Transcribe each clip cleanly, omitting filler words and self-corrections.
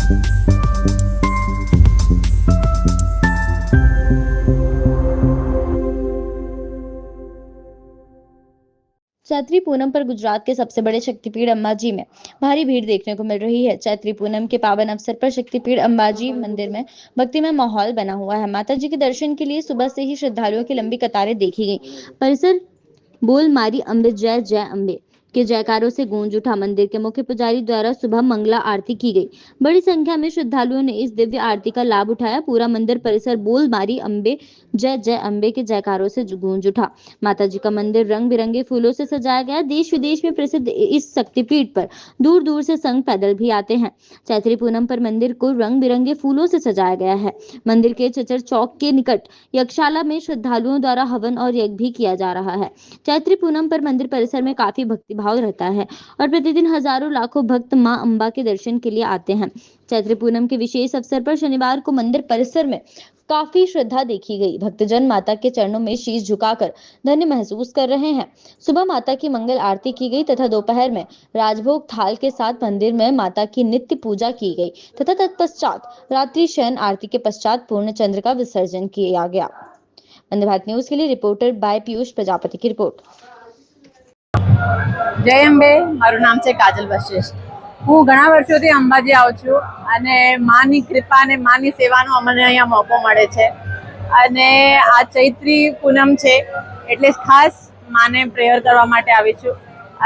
चैत्री पूनम पर गुजरात के सबसे बड़े शक्तिपीठ अंबाजी में भारी भीड़ देखने को मिल रही है। चैत्री पूनम के पावन अवसर पर शक्तिपीठ अंबाजी मंदिर में भक्तिमय माहौल बना हुआ है। माता जी के दर्शन के लिए सुबह से ही श्रद्धालुओं की लंबी कतारें देखी गई। परिसर बोल मारी अम्बे जय जय अम्बे के जयकारों से गूंज उठा। मंदिर के मुख्य पुजारी द्वारा सुबह मंगला आरती की गई। बड़ी संख्या में श्रद्धालुओं ने इस दिव्य आरती का लाभ उठाया। पूरा मंदिर परिसर बोल मारी अम्बे जय जय अम्बे के जयकारों से गूंज उठा। माता जी का मंदिर रंग बिरंगे फूलों से सजाया गया। देश विदेश में प्रसिद्ध इस शक्तिपीठ पर दूर दूर से संत पैदल भी आते हैं। चैत्री पूनम पर मंदिर को रंग बिरंगे फूलों से सजाया गया है। मंदिर के चचर चौक के निकट यज्ञशाला में श्रद्धालुओं द्वारा हवन और यज्ञ भी किया जा रहा है। चैत्री पूनम पर मंदिर परिसर में काफी भक्तिभाव रहता है और प्रतिदिन हजारों लाखों भक्त मां अंबा के दर्शन के लिए आते हैं। चैत्री पूनम के विशेष अवसर पर शनिवार को मंदिर परिसर में काफी श्रद्धा देखी गई। भक्तजन माता के चरणों में शीश झुकाकर धन्य महसूस कर रहे हैं। सुबह माता की मंगल आरती की गई तथा दोपहर में राजभोग थाल के साथ मंदिर में माता की नित्य पूजा की गई तथा तत्पश्चात रात्रि शयन आरती के पश्चात पूर्ण चंद्र का विसर्जन किया गया। वंदे भारत न्यूज के लिए रिपोर्टर बाय पीयूष प्रजापति की रिपोर्ट। जय अंबे, मारू नाम है काजल वशिष्ठ। हूँ घણા વર્ષોથી અંબાજી આવું છું અને માની કૃપા અને માની સેવાનો અમને અહીંયા મોકો મળે છે અને આ ચૈત્રી પૂનમ છે એટલે ખાસ માને પ્રેયર કરવા માટે આવી છું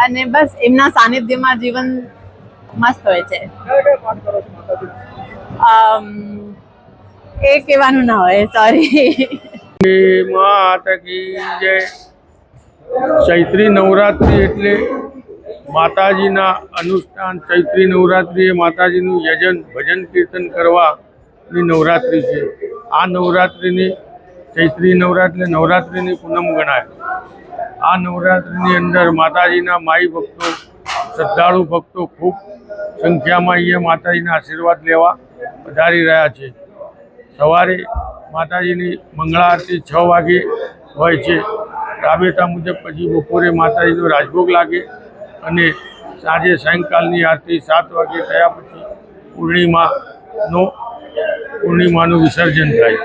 અને બસ એમના સાનિધ્યમાં જીવન મસ્ત હોય છે। એ કહેવાનું ના હોય, સોરી। માતા की जय। चैत्री नवरात्रि एटले माताजीना अनुष्ठान। चैत्री नवरात्रि माताजीनु यजन भजन कीर्तन करवानी नवरात्रि है। आ नवरात्रिनी चैत्री नवरात्रि नवरात्रिनी पूनम गणाय। आ नवरात्रिनी अंदर माताजीना माई भक्तों श्रद्धालु भक्तों खूब संख्या में अहींया माताजीना आशीर्वाद लेवा पधारी रह्या छे। सवारे माताजीनी मंगला आरती 6 वागे होय छे। राबेता मुजब पछी बपोरे माताजीनो राजभोग लागे अने साँजे सायंकालनी आरती 7 वागे थया पछी पूर्णिमाનું વિસર્જન થાય।